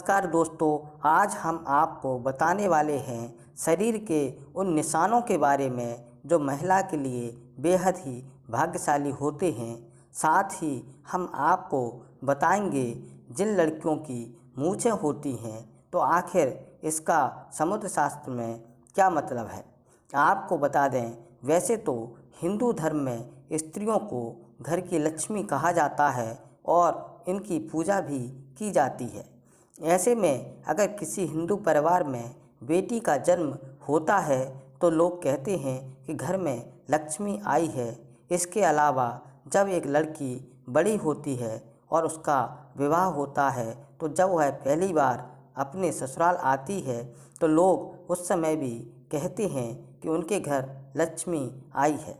नमस्कार दोस्तों, आज हम आपको बताने वाले हैं शरीर के उन निशानों के बारे में जो महिला के लिए बेहद ही भाग्यशाली होते हैं। साथ ही हम आपको बताएंगे जिन लड़कियों की मूंछें होती हैं तो आखिर इसका समुद्र शास्त्र में क्या मतलब है। आपको बता दें, वैसे तो हिंदू धर्म में स्त्रियों को घर की लक्ष्मी कहा जाता है और इनकी पूजा भी की जाती है। ऐसे में अगर किसी हिंदू परिवार में बेटी का जन्म होता है तो लोग कहते हैं कि घर में लक्ष्मी आई है। इसके अलावा जब एक लड़की बड़ी होती है और उसका विवाह होता है तो जब वह पहली बार अपने ससुराल आती है तो लोग उस समय भी कहते हैं कि उनके घर लक्ष्मी आई है,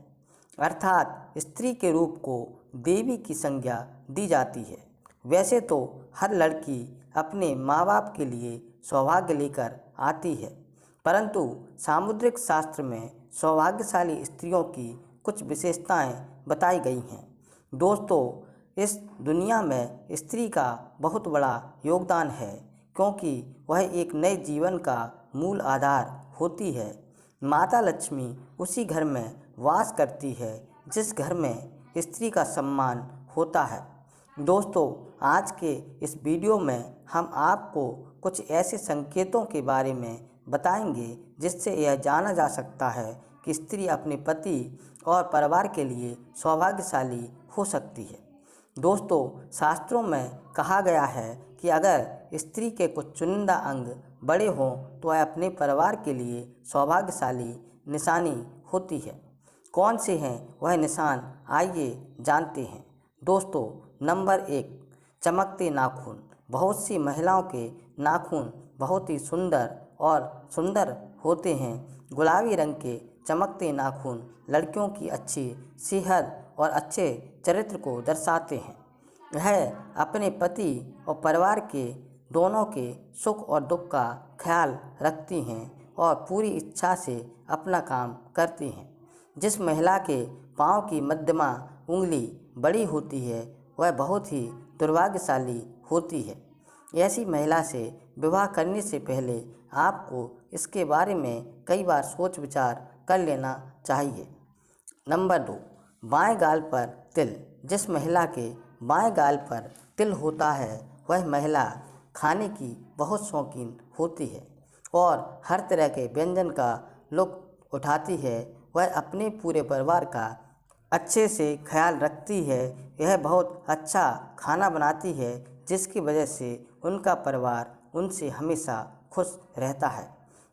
अर्थात स्त्री के रूप को देवी की संज्ञा दी जाती है। वैसे तो हर लड़की अपने माँ बाप के लिए सौभाग्य लेकर आती है, परंतु सामुद्रिक शास्त्र में सौभाग्यशाली स्त्रियों की कुछ विशेषताएं बताई गई हैं। दोस्तों, इस दुनिया में स्त्री का बहुत बड़ा योगदान है, क्योंकि वह एक नए जीवन का मूल आधार होती है। माता लक्ष्मी उसी घर में वास करती है जिस घर में स्त्री का सम्मान होता है। दोस्तों, आज के इस वीडियो में हम आपको कुछ ऐसे संकेतों के बारे में बताएंगे जिससे यह जाना जा सकता है कि स्त्री अपने पति और परिवार के लिए सौभाग्यशाली हो सकती है। दोस्तों, शास्त्रों में कहा गया है कि अगर स्त्री के कुछ चुनिंदा अंग बड़े हों तो वह अपने परिवार के लिए सौभाग्यशाली निशानी होती है। कौन से हैं वह निशान, आइए जानते हैं। दोस्तों, नंबर 1, चमकते नाखून। बहुत सी महिलाओं के नाखून बहुत ही सुंदर होते हैं। गुलाबी रंग के चमकते नाखून लड़कियों की अच्छी सेहत और अच्छे चरित्र को दर्शाते हैं। वह अपने पति और परिवार के दोनों के सुख और दुख का ख्याल रखती हैं और पूरी इच्छा से अपना काम करती हैं। जिस महिला के पाँव की मध्यमा उंगली बड़ी होती है वह बहुत ही दुर्भाग्यशाली होती है। ऐसी महिला से विवाह करने से पहले आपको इसके बारे में कई बार सोच विचार कर लेना चाहिए। नंबर 2, बाएं गाल पर तिल। जिस महिला के बाएं गाल पर तिल होता है वह महिला खाने की बहुत शौकीन होती है और हर तरह के व्यंजन का लुत्फ उठाती है। वह अपने पूरे परिवार का अच्छे से ख्याल रखती है। यह बहुत अच्छा खाना बनाती है जिसकी वजह से उनका परिवार उनसे हमेशा खुश रहता है।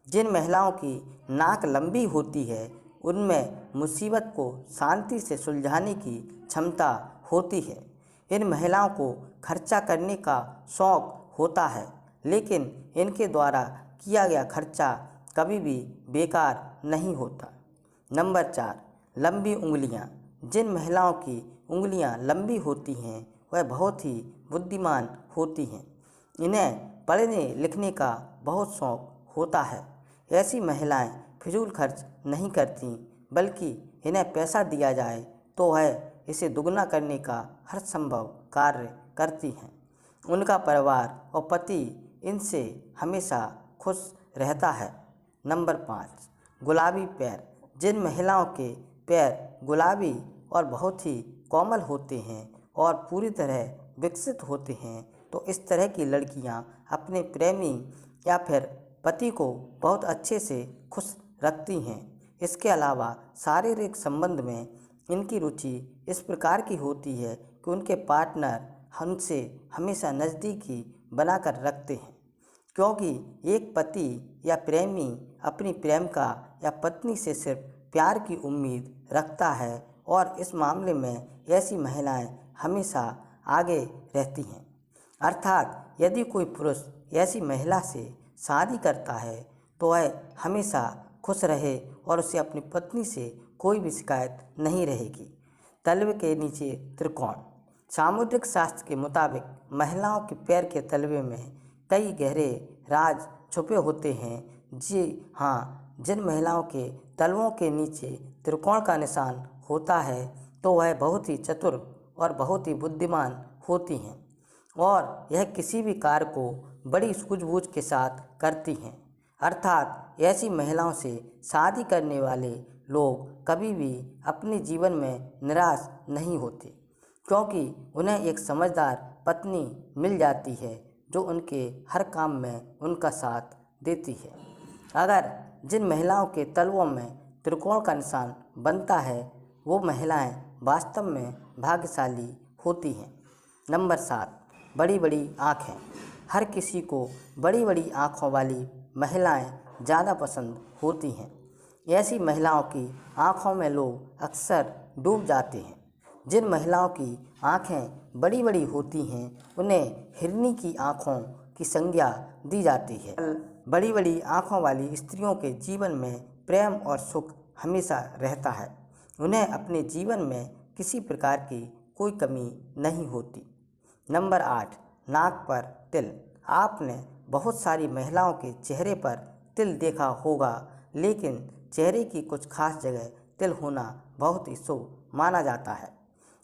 जिन महिलाओं की नाक लंबी होती है उनमें मुसीबत को शांति से सुलझाने की क्षमता होती है। इन महिलाओं को खर्चा करने का शौक़ होता है, लेकिन इनके द्वारा किया गया खर्चा कभी भी बेकार नहीं होता। नंबर 4, लंबी उंगलियां। जिन महिलाओं की उंगलियां लंबी होती हैं वह बहुत ही बुद्धिमान होती हैं। इन्हें पढ़ने लिखने का बहुत शौक़ होता है। ऐसी महिलाएं फिजूल खर्च नहीं करती, बल्कि इन्हें पैसा दिया जाए तो वह इसे दुगना करने का हर संभव कार्य करती हैं। उनका परिवार और पति इनसे हमेशा खुश रहता है। नंबर 5, गुलाबी पैर। जिन महिलाओं के पैर गुलाबी और बहुत ही कोमल होते हैं और पूरी तरह विकसित होते हैं तो इस तरह की लड़कियां अपने प्रेमी या फिर पति को बहुत अच्छे से खुश रखती हैं। इसके अलावा शारीरिक संबंध में इनकी रुचि इस प्रकार की होती है कि उनके पार्टनर हमसे हमेशा नज़दीकी बनाकर रखते हैं, क्योंकि एक पति या प्रेमी अपनी प्रेमिका या पत्नी से सिर्फ प्यार की उम्मीद रखता है और इस मामले में ऐसी महिलाएं हमेशा आगे रहती हैं। अर्थात यदि कोई पुरुष ऐसी महिला से शादी करता है तो वह हमेशा खुश रहे और उसे अपनी पत्नी से कोई भी शिकायत नहीं रहेगी। तलवे के नीचे त्रिकोण। सामुद्रिक शास्त्र के मुताबिक महिलाओं के पैर के तलवे में कई गहरे राज छुपे होते हैं। जी हाँ, जिन महिलाओं के तलवों के नीचे त्रिकोण का निशान होता है तो वह बहुत ही चतुर और बहुत ही बुद्धिमान होती हैं और यह किसी भी कार्य को बड़ी सूझबूझ के साथ करती हैं। अर्थात ऐसी महिलाओं से शादी करने वाले लोग कभी भी अपने जीवन में निराश नहीं होते, क्योंकि उन्हें एक समझदार पत्नी मिल जाती है जो उनके हर काम में उनका साथ देती है। अगर जिन महिलाओं के तलवों में त्रिकोण का निशान बनता है वो महिलाएं वास्तव में भाग्यशाली होती हैं। नंबर 7, बड़ी बड़ी आँखें। हर किसी को बड़ी बड़ी आँखों वाली महिलाएं ज़्यादा पसंद होती हैं। ऐसी महिलाओं की आँखों में लोग अक्सर डूब जाते हैं। जिन महिलाओं की आँखें बड़ी बड़ी होती हैं उन्हें हिरनी की आँखों की संज्ञा दी जाती है। बड़ी बड़ी आँखों वाली स्त्रियों के जीवन में प्रेम और सुख हमेशा रहता है। उन्हें अपने जीवन में किसी प्रकार की कोई कमी नहीं होती। नंबर 8, नाक पर तिल। आपने बहुत सारी महिलाओं के चेहरे पर तिल देखा होगा, लेकिन चेहरे की कुछ खास जगह तिल होना बहुत ही शुभ माना जाता है।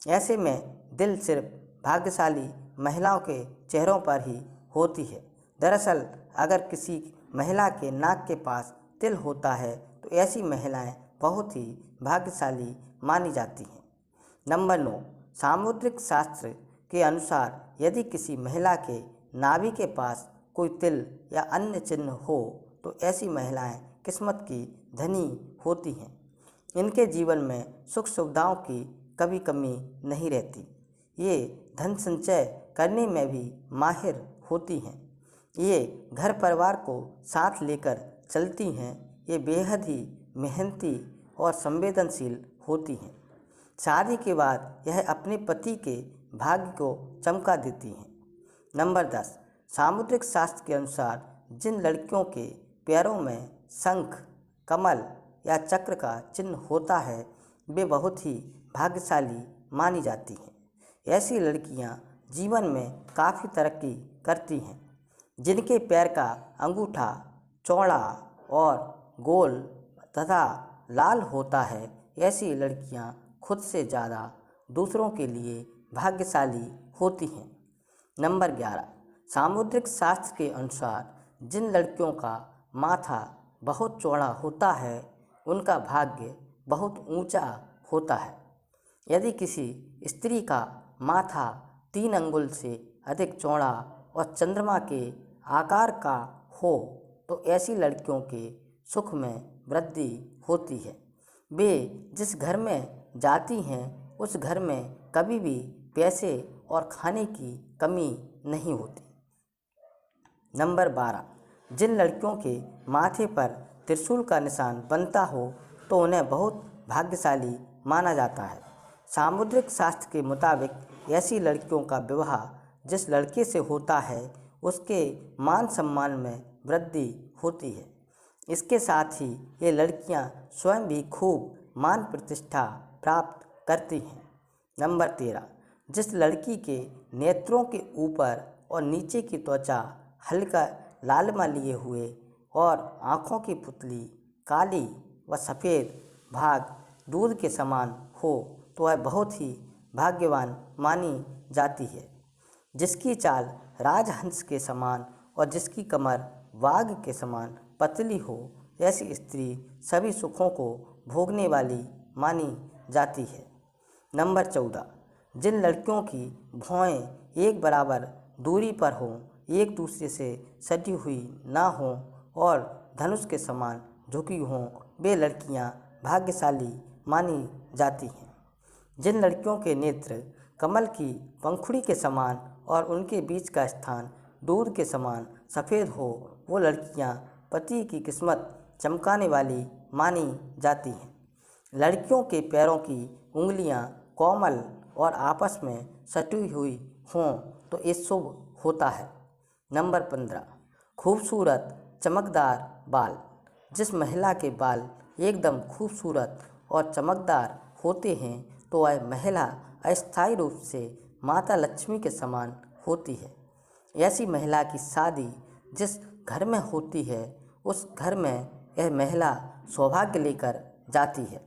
ऐसे में दिल सिर्फ भाग्यशाली महिलाओं के चेहरों पर ही होती है। दरअसल अगर किसी महिला के नाक के पास तिल होता है तो ऐसी महिलाएं बहुत ही भाग्यशाली मानी जाती हैं। नंबर 9, सामुद्रिक शास्त्र के अनुसार यदि किसी महिला के नाभि के पास कोई तिल या अन्य चिन्ह हो तो ऐसी महिलाएं किस्मत की धनी होती हैं। इनके जीवन में सुख सुविधाओं की कभी कमी नहीं रहती। ये धन संचय करने में भी माहिर होती हैं। ये घर परिवार को साथ लेकर चलती हैं। ये बेहद ही मेहनती और संवेदनशील होती हैं। शादी के बाद यह अपने पति के भाग्य को चमका देती हैं। नंबर 10, सामुद्रिक शास्त्र के अनुसार जिन लड़कियों के पैरों में शंख, कमल या चक्र का चिन्ह होता है वे बहुत ही भाग्यशाली मानी जाती हैं। ऐसी लड़कियां जीवन में काफ़ी तरक्की करती हैं। जिनके पैर का अंगूठा चौड़ा और गोल तथा लाल होता है, ऐसी लड़कियां खुद से ज़्यादा दूसरों के लिए भाग्यशाली होती हैं। नंबर 11, सामुद्रिक शास्त्र के अनुसार जिन लड़कियों का माथा बहुत चौड़ा होता है उनका भाग्य बहुत ऊंचा होता है। यदि किसी स्त्री का माथा 3 अंगुल से अधिक चौड़ा और चंद्रमा के आकार का हो तो ऐसी लड़कियों के सुख में वृद्धि होती है। वे जिस घर में जाती हैं उस घर में कभी भी पैसे और खाने की कमी नहीं होती। नंबर 12, जिन लड़कियों के माथे पर त्रिशूल का निशान बनता हो तो उन्हें बहुत भाग्यशाली माना जाता है। सामुद्रिक शास्त्र के मुताबिक ऐसी लड़कियों का विवाह जिस लड़के से होता है उसके मान सम्मान में वृद्धि होती है। इसके साथ ही ये लड़कियां स्वयं भी खूब मान प्रतिष्ठा प्राप्त करती हैं। नंबर 13, जिस लड़की के नेत्रों के ऊपर और नीचे की त्वचा हल्का लालिमा लिए हुए और आँखों की पुतली काली व सफ़ेद भाग दूध के समान हो तो वह बहुत ही भाग्यवान मानी जाती है। जिसकी चाल राजहंस के समान और जिसकी कमर वाघ के समान पतली हो, ऐसी स्त्री सभी सुखों को भोगने वाली मानी जाती है। नंबर 14, जिन लड़कियों की भौहें एक बराबर दूरी पर हों, एक दूसरे से सटी हुई ना हों और धनुष के समान झुकी हों, वे लड़कियां भाग्यशाली मानी जाती हैं। जिन लड़कियों के नेत्र कमल की पंखुड़ी के समान और उनके बीच का स्थान दूध के समान सफ़ेद हो, वो लड़कियां पति की किस्मत चमकाने वाली मानी जाती हैं। लड़कियों के पैरों की उंगलियां कोमल और आपस में सटी हुई हों तो ये शुभ होता है। नंबर 15, खूबसूरत चमकदार बाल। जिस महिला के बाल एकदम खूबसूरत और चमकदार होते हैं तो वह महिला अस्थायी रूप से माता लक्ष्मी के समान होती है। ऐसी महिला की शादी जिस घर में होती है उस घर में यह महिला सौभाग्य लेकर जाती है।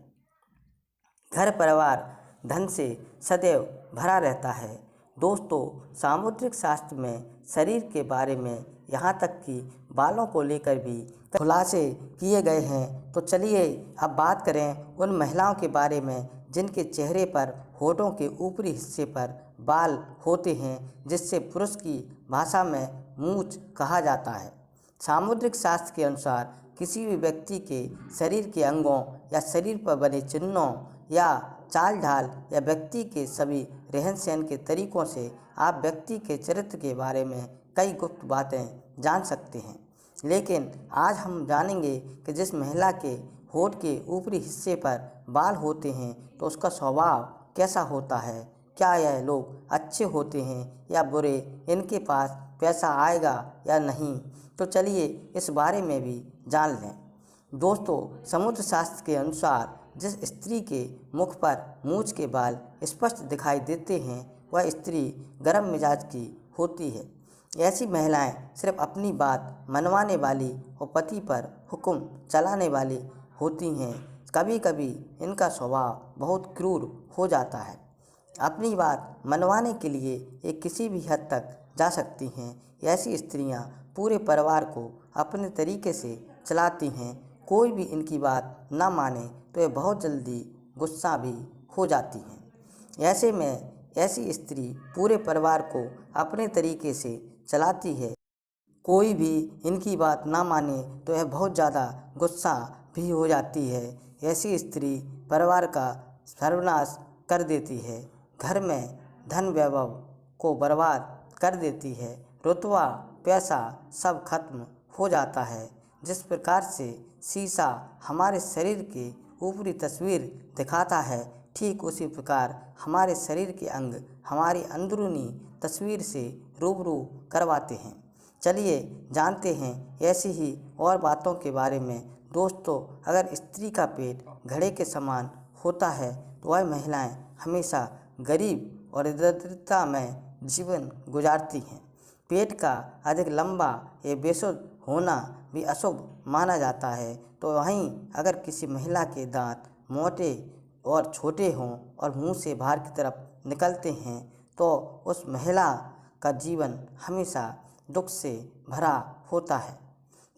घर परिवार धन से सदैव भरा रहता है। दोस्तों, सामुद्रिक शास्त्र में शरीर के बारे में यहाँ तक कि बालों को लेकर भी खुलासे किए गए हैं। तो चलिए अब बात करें उन महिलाओं के बारे में जिनके चेहरे पर होठों के ऊपरी हिस्से पर बाल होते हैं, जिससे पुरुष की भाषा में मूंछ कहा जाता है। सामुद्रिक शास्त्र के अनुसार किसी भी व्यक्ति के शरीर के अंगों या शरीर पर बने चिन्हों या चाल ढाल या व्यक्ति के सभी रहन सहन के तरीकों से आप व्यक्ति के चरित्र के बारे में कई गुप्त बातें जान सकते हैं। लेकिन आज हम जानेंगे कि जिस महिला के होठ के ऊपरी हिस्से पर बाल होते हैं तो उसका स्वभाव कैसा होता है, क्या यह लोग अच्छे होते हैं या बुरे, इनके पास पैसा आएगा या नहीं। तो चलिए इस बारे में भी जान लें। दोस्तों, समुद्र शास्त्र के अनुसार जिस स्त्री के मुख पर मूंछ के बाल स्पष्ट दिखाई देते हैं वह स्त्री गर्म मिजाज की होती है। ऐसी महिलाएं सिर्फ अपनी बात मनवाने वाली और पति पर हुक्म चलाने वाली होती हैं। कभी कभी इनका स्वभाव बहुत क्रूर हो जाता है। अपनी बात मनवाने के लिए ये किसी भी हद तक जा सकती हैं। ऐसी स्त्रियां पूरे परिवार को अपने तरीके से चलाती हैं। कोई भी इनकी बात ना माने तो ये बहुत जल्दी गुस्सा भी हो जाती हैं। ऐसे में ऐसी स्त्री पूरे परिवार को अपने तरीके से चलाती है। कोई भी इनकी बात ना माने तो यह बहुत ज़्यादा गुस्सा भी हो जाती है। ऐसी स्त्री परिवार का सर्वनाश कर देती है, घर में धन वैभव को बर्बाद कर देती है, रुतबा पैसा सब खत्म हो जाता है। जिस प्रकार से शीशा हमारे शरीर की ऊपरी तस्वीर दिखाता है, ठीक उसी प्रकार हमारे शरीर के अंग हमारी अंदरूनी तस्वीर से रूबरू करवाते हैं। चलिए जानते हैं ऐसी ही और बातों के बारे में। दोस्तों, अगर स्त्री का पेट घड़े के समान होता है तो वह महिलाएं हमेशा गरीब और दरिद्रता में जीवन गुजारती हैं। पेट का अधिक लंबा या बेसुध होना भी अशुभ माना जाता है। तो वहीं अगर किसी महिला के दांत मोटे और छोटे हों और मुंह से बाहर की तरफ निकलते हैं तो उस महिला का जीवन हमेशा दुख से भरा होता है।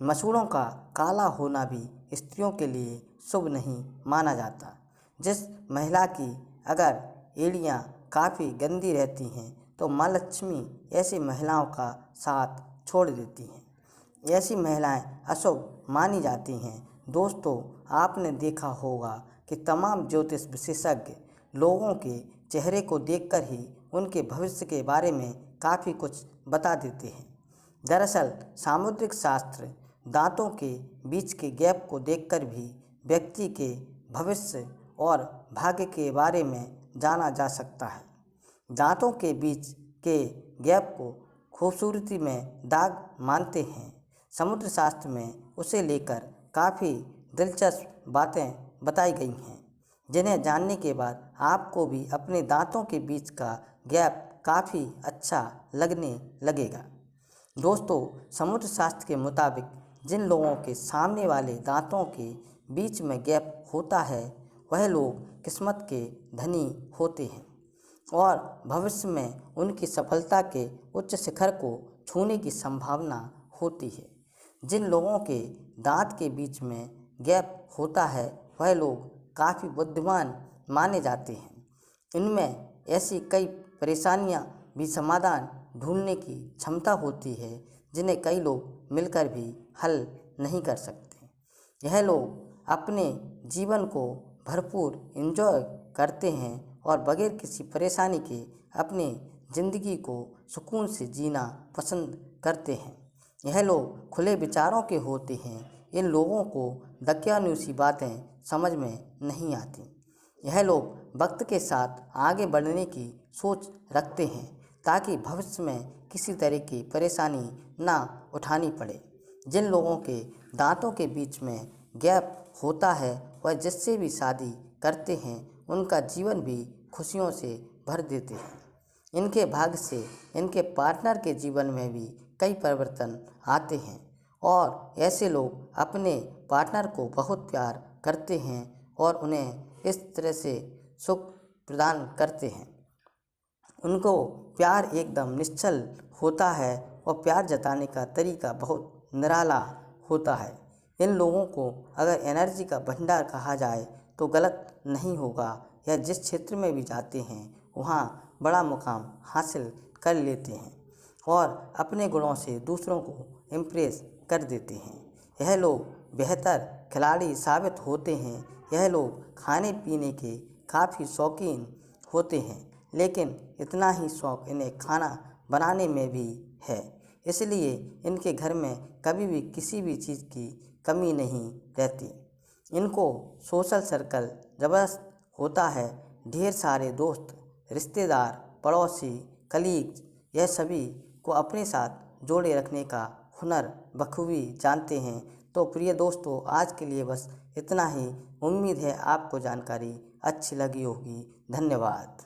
मसूड़ों का काला होना भी स्त्रियों के लिए शुभ नहीं माना जाता। जिस महिला की अगर एड़ियाँ काफ़ी गंदी रहती हैं तो माँ लक्ष्मी ऐसी महिलाओं का साथ छोड़ देती हैं। ऐसी महिलाएं अशुभ मानी जाती हैं। दोस्तों, आपने देखा होगा कि तमाम ज्योतिष विशेषज्ञ लोगों के चेहरे को देखकर ही उनके भविष्य के बारे में काफ़ी कुछ बता देते हैं। दरअसल सामुद्रिक शास्त्र दांतों के बीच के गैप को देखकर भी व्यक्ति के भविष्य और भाग्य के बारे में जाना जा सकता है। दांतों के बीच के गैप को खूबसूरती में दाग मानते हैं। समुद्र शास्त्र में उसे लेकर काफ़ी दिलचस्प बातें बताई गई हैं, जिन्हें जानने के बाद आपको भी अपने दांतों के बीच का गैप काफ़ी अच्छा लगने लगेगा। दोस्तों, समुद्र शास्त्र के मुताबिक जिन लोगों के सामने वाले दांतों के बीच में गैप होता है वह लोग किस्मत के धनी होते हैं और भविष्य में उनकी सफलता के उच्च शिखर को छूने की संभावना होती है। जिन लोगों के दांत के बीच में गैप होता है वह लोग काफ़ी बुद्धिमान माने जाते हैं। इनमें ऐसी कई परेशानियां भी समाधान ढूंढने की क्षमता होती है जिन्हें कई लोग मिलकर भी हल नहीं कर सकते। यह लोग अपने जीवन को भरपूर एंजॉय करते हैं और बगैर किसी परेशानी के अपनी ज़िंदगी को सुकून से जीना पसंद करते हैं। यह लोग खुले विचारों के होते हैं। इन लोगों को दकियानूसी बातें समझ में नहीं आती। यह लोग वक्त के साथ आगे बढ़ने की सोच रखते हैं ताकि भविष्य में किसी तरह की परेशानी ना उठानी पड़े। जिन लोगों के दांतों के बीच में गैप होता है वह जिससे भी शादी करते हैं उनका जीवन भी खुशियों से भर देते हैं। इनके भाग्य से इनके पार्टनर के जीवन में भी कई परिवर्तन आते हैं और ऐसे लोग अपने पार्टनर को बहुत प्यार करते हैं और उन्हें इस तरह से सुख प्रदान करते हैं। उनको प्यार एकदम निश्चल होता है और प्यार जताने का तरीका बहुत निराला होता है। इन लोगों को अगर एनर्जी का भंडार कहा जाए तो गलत नहीं होगा। यह जिस क्षेत्र में भी जाते हैं वहाँ बड़ा मुकाम हासिल कर लेते हैं और अपने गुणों से दूसरों को इम्प्रेस कर देते हैं। यह लोग बेहतर खिलाड़ी साबित होते हैं। यह लोग खाने पीने के काफ़ी शौकीन होते हैं, लेकिन इतना ही शौक़ इन्हें खाना बनाने में भी है। इसलिए इनके घर में कभी भी किसी भी चीज़ की कमी नहीं रहती। इनको सोशल सर्कल ज़बरदस्त होता है। ढेर सारे दोस्त, रिश्तेदार, पड़ोसी, कलीग्स, यह सभी को अपने साथ जोड़े रखने का हुनर बखूबी जानते हैं। तो प्रिय दोस्तों, आज के लिए बस इतना ही। उम्मीद है आपको जानकारी अच्छी लगी होगी। धन्यवाद।